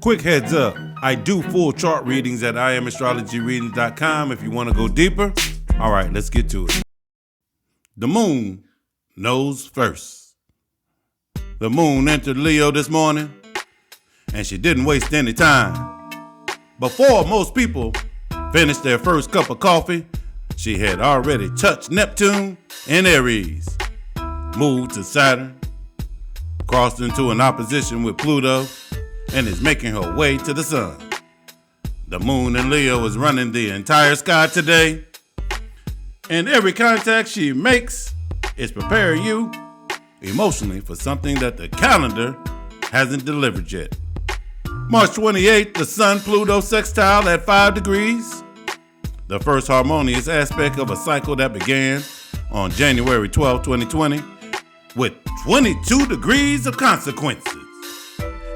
Quick heads up, I do full chart readings at astrologyrideoftheday.com if you want to go deeper. All right, let's get to it. The moon knows first. The moon entered Leo this morning, and she didn't waste any time. Before most people finished their first cup of coffee, she had already touched Neptune in Aries, moved to Saturn, crossed into an opposition with Pluto, and is making her way to the sun. The moon in Leo is running the entire sky today, and every contact she makes is preparing you emotionally for something that the calendar hasn't delivered yet. March 28th, the Sun-Pluto sextile at 5 degrees, the first harmonious aspect of a cycle that began on January 12, 2020, with 22 degrees of consequences.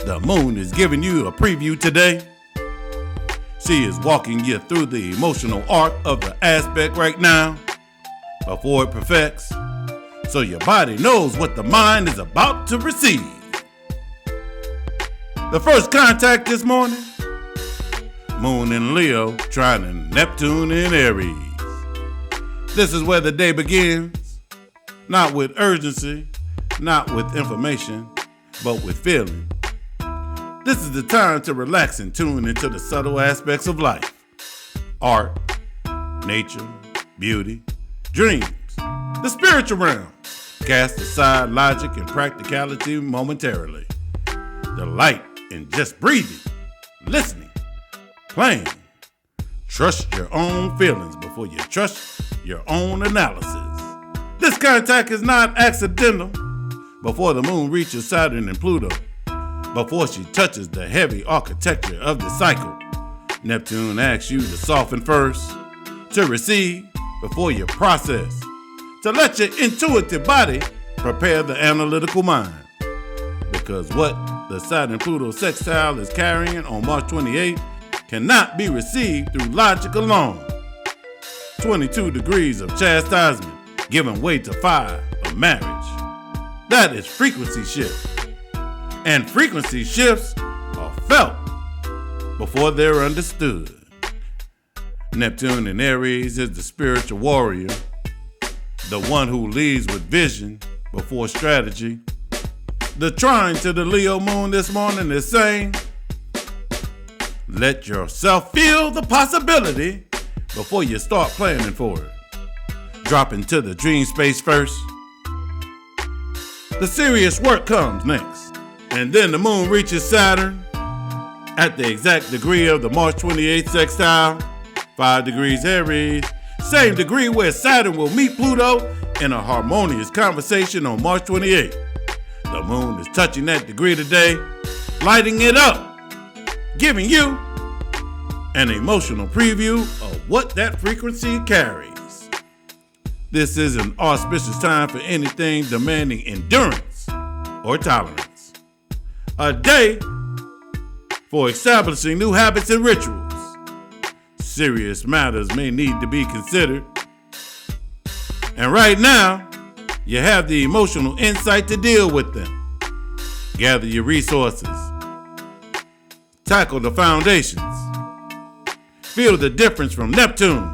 The moon is giving you a preview today. She is walking you through the emotional arc of the aspect right now before it perfects, so your body knows what the mind is about to receive. The first contact this morning, moon in Leo trining Neptune in Aries. This is where the day begins, not with urgency, not with information, but with feeling. This is the time to relax and tune into the subtle aspects of life. Art, nature, beauty, dreams, the spiritual realm. Cast aside logic and practicality momentarily. Delight in just breathing, listening, playing. Trust your own feelings before you trust your own analysis. This contact is not accidental. Before the moon reaches Saturn and Pluto, before she touches the heavy architecture of the cycle, Neptune asks you to soften first, to receive before you process, to let your intuitive body prepare the analytical mind. Because what the Saturn-Pluto sextile is carrying on March 28th cannot be received through logic alone. 22 degrees of chastisement giving way to 5 of marriage. That is frequency shift. And frequency shifts are felt before they're understood. Neptune in Aries is the spiritual warrior, the one who leads with vision before strategy. The trine to the Leo moon this morning is saying, let yourself feel the possibility before you start planning for it. Drop into the dream space first. The serious work comes next. And then the moon reaches Saturn at the exact degree of the March 28th sextile, 5 degrees Aries, same degree where Saturn will meet Pluto in a harmonious conversation on March 28th. The moon is touching that degree today, lighting it up, giving you an emotional preview of what that frequency carries. This is an auspicious time for anything demanding endurance or tolerance. A day for establishing new habits and rituals. Serious matters may need to be considered. And right now, you have the emotional insight to deal with them. Gather your resources. Tackle the foundations. Feel the difference from Neptune.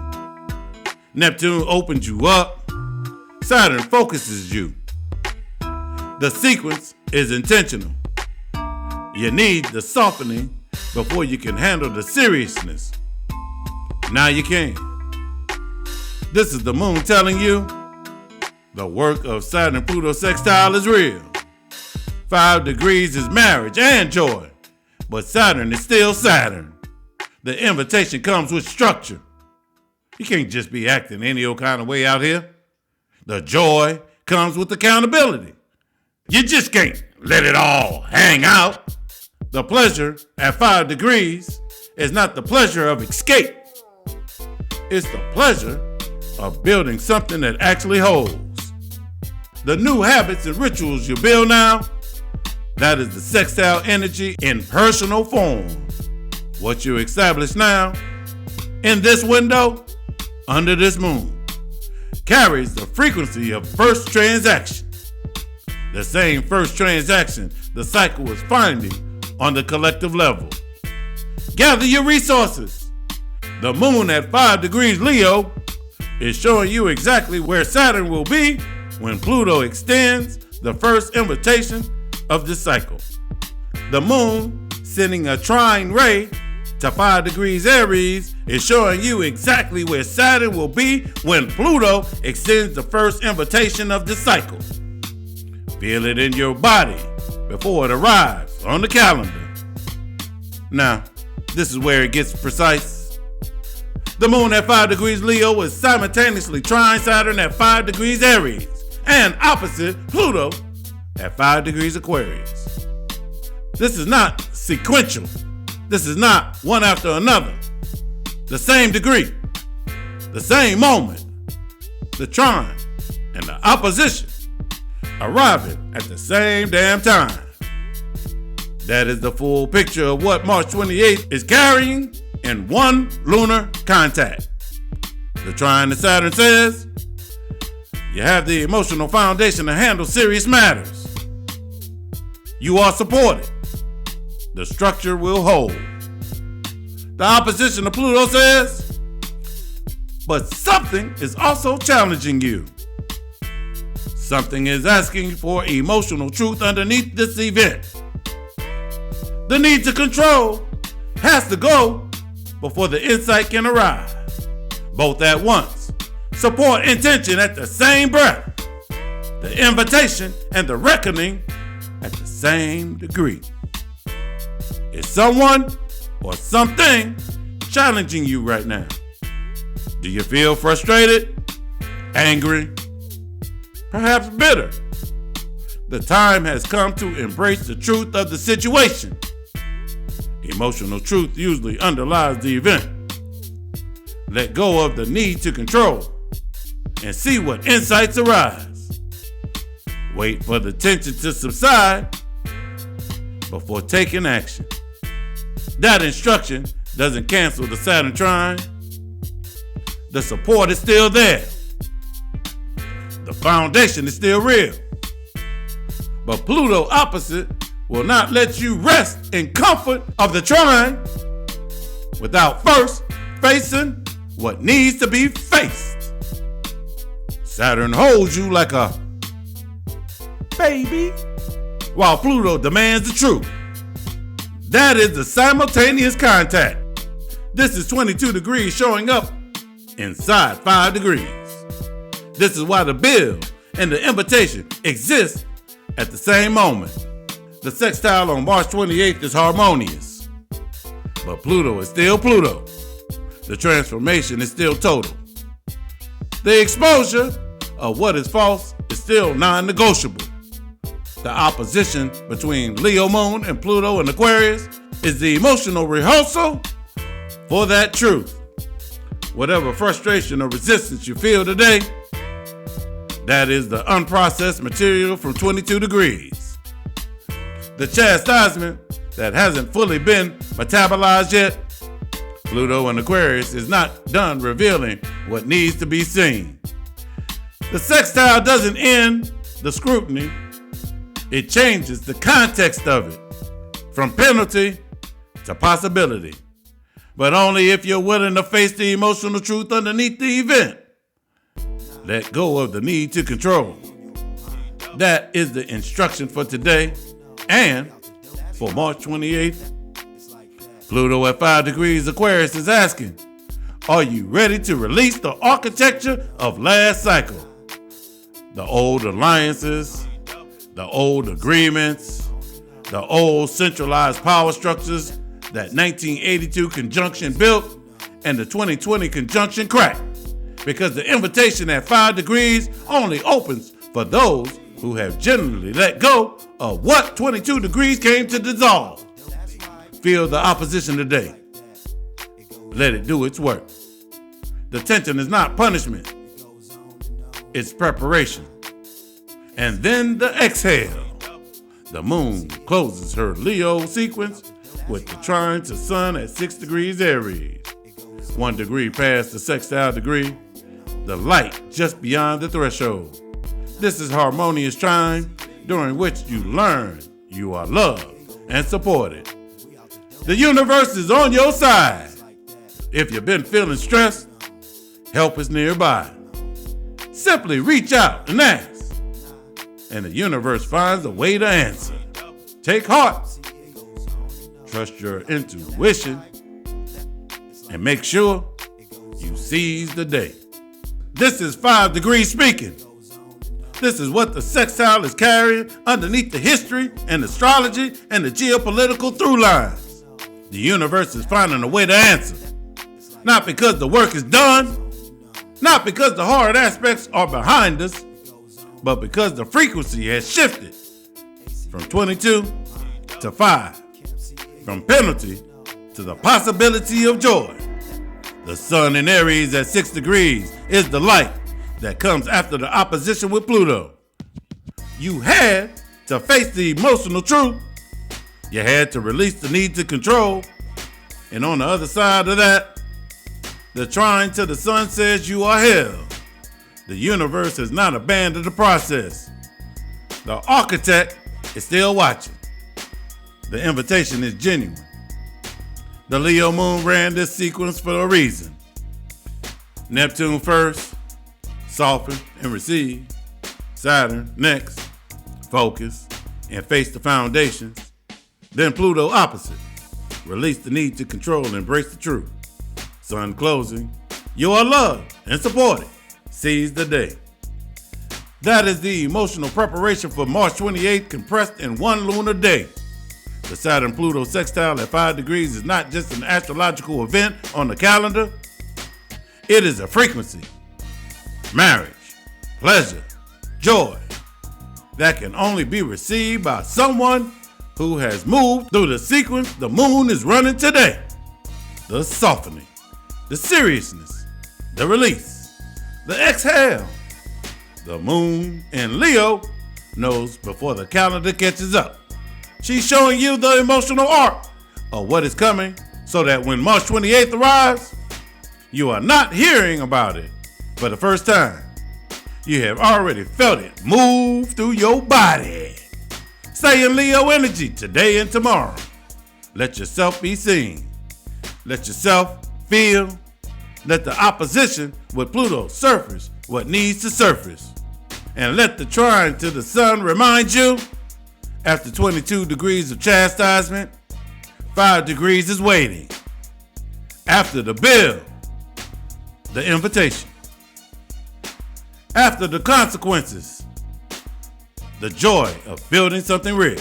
Neptune opens you up. Saturn focuses you. The sequence is intentional. You need the softening before you can handle the seriousness. Now you can. This is the moon telling you the work of Saturn-Pluto sextile is real. 5 degrees is marriage and joy, but Saturn is still Saturn. The invitation comes with structure. You can't just be acting any old kind of way out here. The joy comes with accountability. You just can't let it all hang out. The pleasure at 5 degrees is not the pleasure of escape. It's the pleasure of building something that actually holds. The new habits and rituals you build now, that is the sextile energy in personal form. What you establish now, in this window, under this moon, carries the frequency of first transaction. The same first transaction the cycle is finding on the collective level. Gather your resources. The moon at 5 degrees Leo is showing you exactly where Saturn will be when Pluto extends the first invitation of this cycle. The moon sending a trine ray to 5 degrees Aries is showing you exactly where Saturn will be when Pluto extends the first invitation of this cycle. Feel it in your body before it arrives on the calendar. Now, this is where it gets precise. The moon at 5 degrees Leo is simultaneously trine Saturn at 5 degrees Aries and opposite Pluto at 5 degrees Aquarius. This is not sequential. This is not one after another. The same degree, the same moment, the trine and the opposition arriving at the same damn time. That is the full picture of what March 28th is carrying in one lunar contact. The trine to Saturn says, you have the emotional foundation to handle serious matters. You are supported. The structure will hold. The opposition to Pluto says, but something is also challenging you. Something is asking for emotional truth underneath this event. The need to control has to go before the insight can arrive. Both at once. Support and tension at the same breath. The invitation and the reckoning at the same degree. Is someone or something challenging you right now? Do you feel frustrated, angry, perhaps bitter? The time has come to embrace the truth of the situation. Emotional truth usually underlies the event. Let go of the need to control and see what insights arise. Wait for the tension to subside before taking action. That instruction doesn't cancel the Saturn trine. The support is still there. The foundation is still real. But Pluto opposite will not let you rest in comfort of the trine without first facing what needs to be faced. Saturn holds you like a baby, while Pluto demands the truth. That is the simultaneous contact. This is 22 degrees showing up inside 5 degrees. This is why the bill and the invitation exist at the same moment. The sextile on March 28th is harmonious, but Pluto is still Pluto. The transformation is still total. The exposure of what is false is still non-negotiable. The opposition between Leo moon and Pluto and Aquarius is the emotional rehearsal for that truth. Whatever frustration or resistance you feel today, that is the unprocessed material from 22 degrees. The chastisement that hasn't fully been metabolized yet, Pluto and Aquarius is not done revealing what needs to be seen. The sextile doesn't end the scrutiny. It changes the context of it from penalty to possibility, but only if you're willing to face the emotional truth underneath the event. Let go of the need to control. That is the instruction for today and for March 28th. Pluto at 5 degrees Aquarius is asking, are you ready to release the architecture of last cycle? The old alliances, the old agreements, the old centralized power structures that 1982 conjunction built and the 2020 conjunction cracked, because the invitation at 5 degrees only opens for those who have generally let go of what 22 degrees came to dissolve. Feel the opposition today. Let it do its work. The tension is not punishment. It's preparation. And then the exhale. The moon closes her Leo sequence with the trine to Sun at 6 degrees Aries. 1 degree past the sextile degree. The light just beyond the threshold. This is harmonious trine during which you learn you are loved, and supported. The universe is on your side. If you've been feeling stressed, help is nearby. Simply reach out and ask, and the universe finds a way to answer. Take heart, trust your intuition, and make sure you seize the day. This is 5 Degrees speaking. This is what the sextile is carrying underneath the history and astrology and the geopolitical through lines. The universe is finding a way to answer. Not because the work is done, not because the hard aspects are behind us, but because the frequency has shifted from 22 to 5, from penalty to the possibility of joy. The Sun in Aries at 6 degrees is the light that comes after the opposition with Pluto. You had to face the emotional truth. You had to release the need to control. And on the other side of that, the trine to the sun says you are held. The universe has not abandoned the process. The architect is still watching. The invitation is genuine. The Leo moon ran this sequence for a reason. Neptune first, soften and receive. Saturn next, focus and face the foundations. Then Pluto opposite, release the need to control and embrace the truth. Sun closing, you are loved and supported. Seize the day. That is the emotional preparation for March 28th compressed in one lunar day. The Saturn Pluto sextile at 5 degrees is not just an astrological event on the calendar. It is a frequency, marriage, pleasure, joy that can only be received by someone who has moved through the sequence the moon is running today. The softening, the seriousness, the release, the exhale. The moon in Leo knows before the calendar catches up. She's showing you the emotional arc of what is coming so that when March 28th arrives, you are not hearing about it for the first time. You have already felt it move through your body. Stay in Leo energy today and tomorrow. Let yourself be seen. Let yourself feel. Let the opposition with Pluto surface what needs to surface. And let the trine to the sun remind you, after 22 degrees of chastisement, 5 degrees is waiting. After the bill, the invitation. After the consequences, the joy of building something real.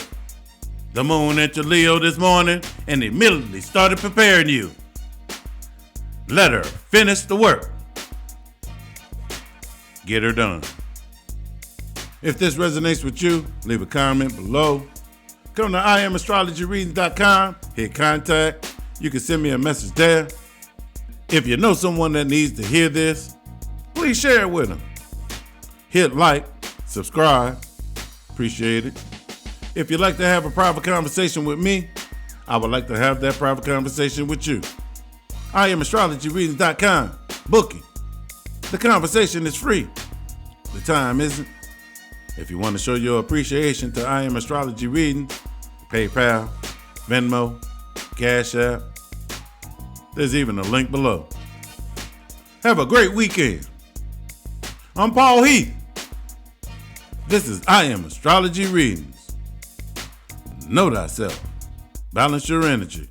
The moon entered Leo this morning and immediately started preparing you. Let her finish the work. Get her done. If this resonates with you, leave a comment below. Come to IamAstrologyReadings.com, hit contact. You can send me a message there. If you know someone that needs to hear this, please share it with them. Hit like, subscribe, appreciate it. If you'd like to have a private conversation with me, I would like to have that private conversation with you. IamAstrologyReadings.com, booking. The conversation is free. The time isn't. If you want to show your appreciation to I Am Astrology Readings, PayPal, Venmo, Cash App, there's even a link below. Have a great weekend. I'm Paul Heath. This is I Am Astrology Readings. Know thyself. Balance your energy.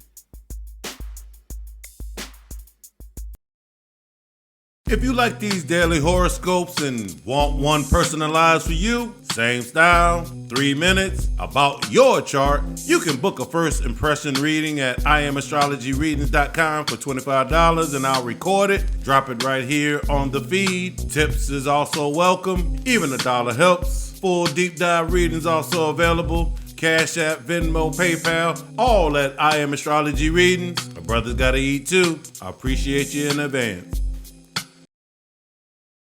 If you like these daily horoscopes and want one personalized for you, same style, 3 minutes, about your chart, you can book a first impression reading at IamAstrologyReadings.com for $25 and I'll record it, drop it right here on the feed. Tips is also welcome, even $1 helps. Full deep dive readings also available. Cash App, Venmo, PayPal, all at I Am Astrology Readings. My brother's gotta eat too. I appreciate you in advance.